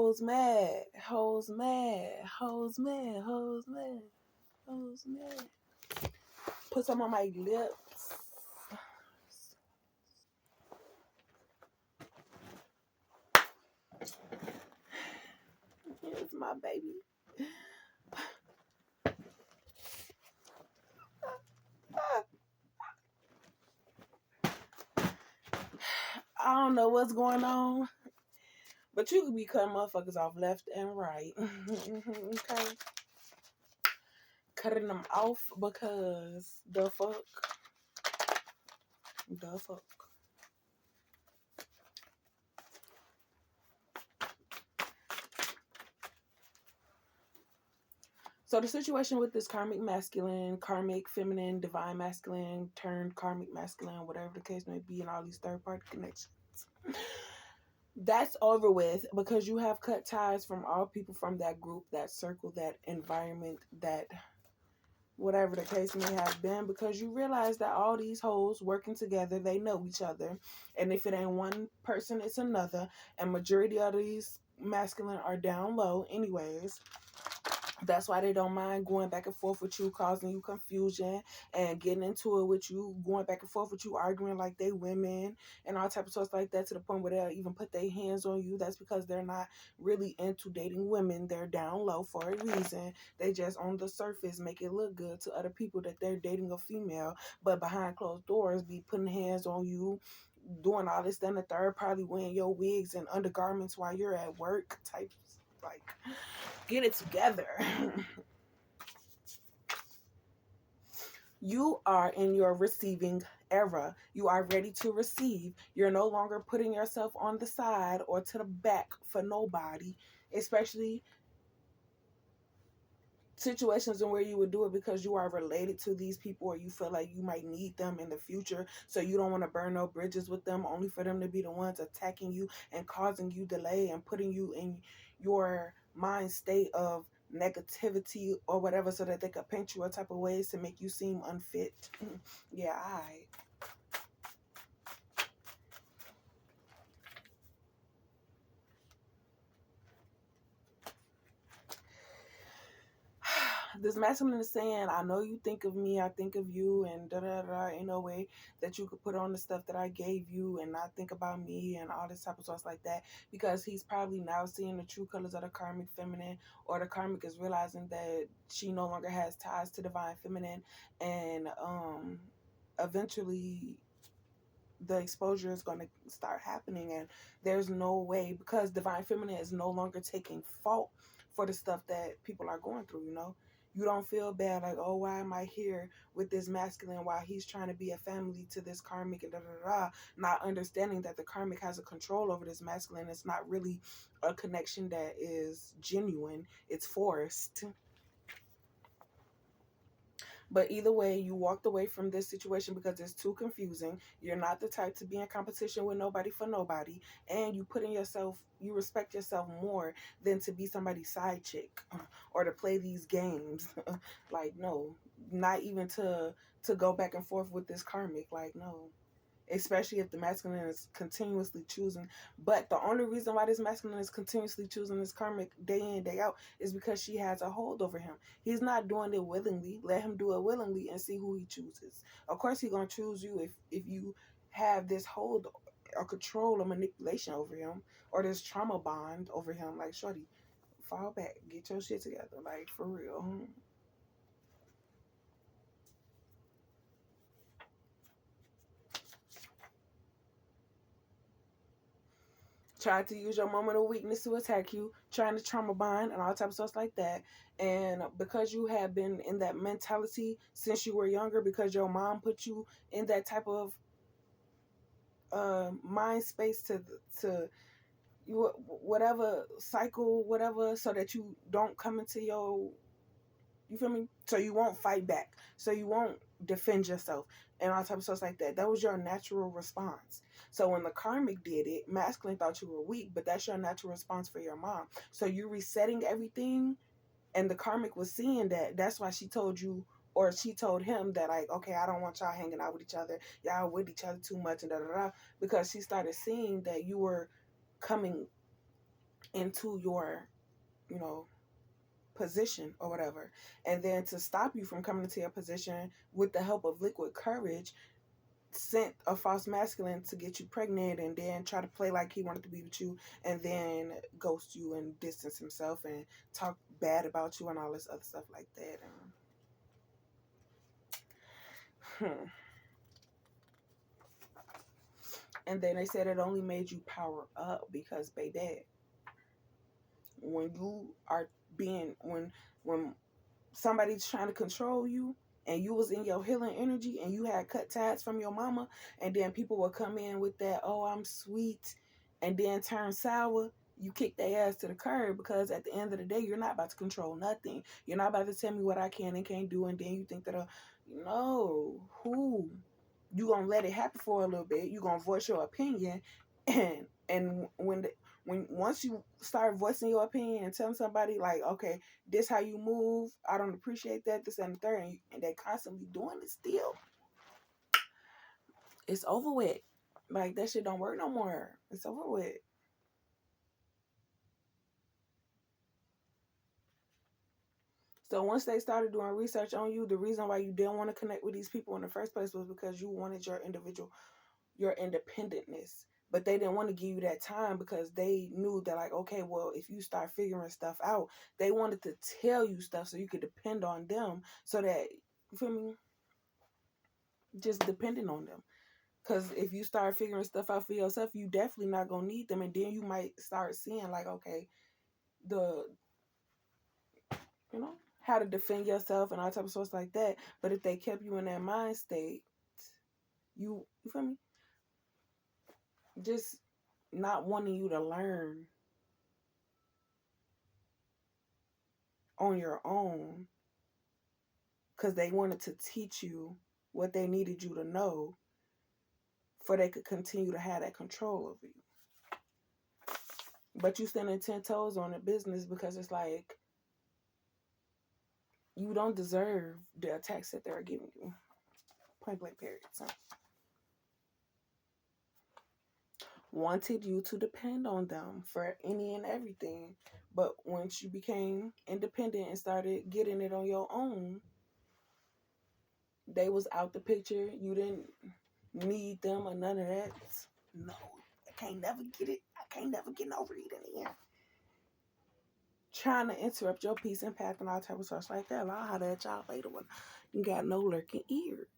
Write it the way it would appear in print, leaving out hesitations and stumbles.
Hoes mad. Hoes mad. Hoes mad. Hoes mad. Hoes mad. Put some on my lips. Here's my baby. I don't know what's going on, but you could be cutting motherfuckers off left and right. Okay? Cutting them off because the fuck. The fuck. So the situation with this karmic masculine, karmic feminine, divine masculine, turned karmic masculine, whatever the case may be, and all these third party connections. That's over with because you have cut ties from all people from that group, that circle, that environment, that whatever the case may have been, because you realize that all these hoes working together, they know each other. And if it ain't one person, it's another. And majority of these masculine are down low anyways. That's why they don't mind going back and forth with you, causing you confusion and getting into it with you, going back and forth with you, arguing like they women and all type of stuff like that, to the point where they'll even put their hands on you. That's because they're not really into dating women. They're down low for a reason. They just on the surface make it look good to other people that they're dating a female, but behind closed doors be putting hands on you, doing all this, then the third, probably wearing your wigs and undergarments while you're at work type. Like, get it together. You are in your receiving era. You are ready to receive. You're no longer putting yourself on the side or to the back for nobody, especially situations in where you would do it because you are related to these people or you feel like you might need them in the future, so you don't want to burn no bridges with them, only for them to be the ones attacking you and causing you delay and putting you in your mind state of negativity or whatever, so that they could paint you a type of ways to make you seem unfit. Yeah, this masculine is saying, I know you think of me, I think of you, and da da da. Ain't no way that you could put on the stuff that I gave you and not think about me and all this type of stuff like that, because he's probably now seeing the true colors of the karmic feminine, or the karmic is realizing that she no longer has ties to divine feminine, and eventually the exposure is going to start happening, and there's no way, because divine feminine is no longer taking fault for the stuff that people are going through. You don't feel bad like, oh, why am I here with this masculine while he's trying to be a family to this karmic and da da da, not understanding that the karmic has a control over this masculine. It's not really a connection that is genuine, it's forced. But either way, you walked away from this situation because it's too confusing. You're not the type to be in competition with nobody for nobody. And you respect yourself more than to be somebody's side chick or to play these games. Like, no, not even to go back and forth with this karmic. Like, no. Especially if the masculine is continuously choosing. But the only reason why this masculine is continuously choosing this karmic day in, day out is because she has a hold over him. He's not doing it willingly. Let him do it willingly and see who he chooses. Of course he's going to choose you if you have this hold or control or manipulation over him, or this trauma bond over him. Like, shorty, fall back. Get your shit together. Like, for real. Tried to use your moment of weakness to attack you, trying to trauma bond and all types of stuff like that. And because you have been in that mentality since you were younger, because your mom put you in that type of mind space to you, whatever cycle, whatever, so that you don't come into you feel me? So you won't fight back. So you won't defend yourself and all types of stuff like that. That was your natural response. So when the karmic did it, masculine thought you were weak, but that's your natural response for your mom. So you're resetting everything, and the karmic was seeing that. That's why she told you, or she told him that, like, okay, I don't want y'all hanging out with each other. Y'all with each other too much and da da da. Because she started seeing that you were coming into your, you know, position or whatever. And then to stop you from coming into your position with the help of liquid courage, sent a false masculine to get you pregnant and then try to play like he wanted to be with you and then ghost you and distance himself and talk bad about you and all this other stuff like that. And then they said it only made you power up because, baby, when you are when somebody's trying to control you and you was in your healing energy and you had cut ties from your mama, and then people will come in with that, oh, I'm sweet, and then turn sour, you kick their ass to the curb, because at the end of the day, you're not about to control nothing. You're not about to tell me what I can and can't do, and then you think that, no, who? You gonna let it happen for a little bit. You gonna voice your opinion, and when once you start voicing your opinion and telling somebody like, okay, this how you move, I don't appreciate that, this and the third, and they constantly doing it still, it's over with. Like, that shit don't work no more. It's over with. So once they started doing research on you, the reason why you didn't want to connect with these people in the first place was because you wanted your independentness. But they didn't want to give you that time because they knew that, like, okay, well, if you start figuring stuff out, they wanted to tell you stuff so you could depend on them, so that, you feel me, just depending on them. Because if you start figuring stuff out for yourself, you definitely not gonna need them, and then you might start seeing like, okay, the how to defend yourself and all type of stuff like that. But if they kept you in that mind state, you feel me, just not wanting you to learn on your own, because they wanted to teach you what they needed you to know for they could continue to have that control over you. But you standing 10 toes on the business because it's like, you don't deserve the attacks that they're giving you. Point blank period. So, wanted you to depend on them for any and everything. But once you became independent and started getting it on your own, they was out the picture. You didn't need them or none of that. No, I can't never get it. I can't never get no reading in. Trying to interrupt your peace and path and all type of stuff like that. I'll holler at y'all later when you got no lurking ears.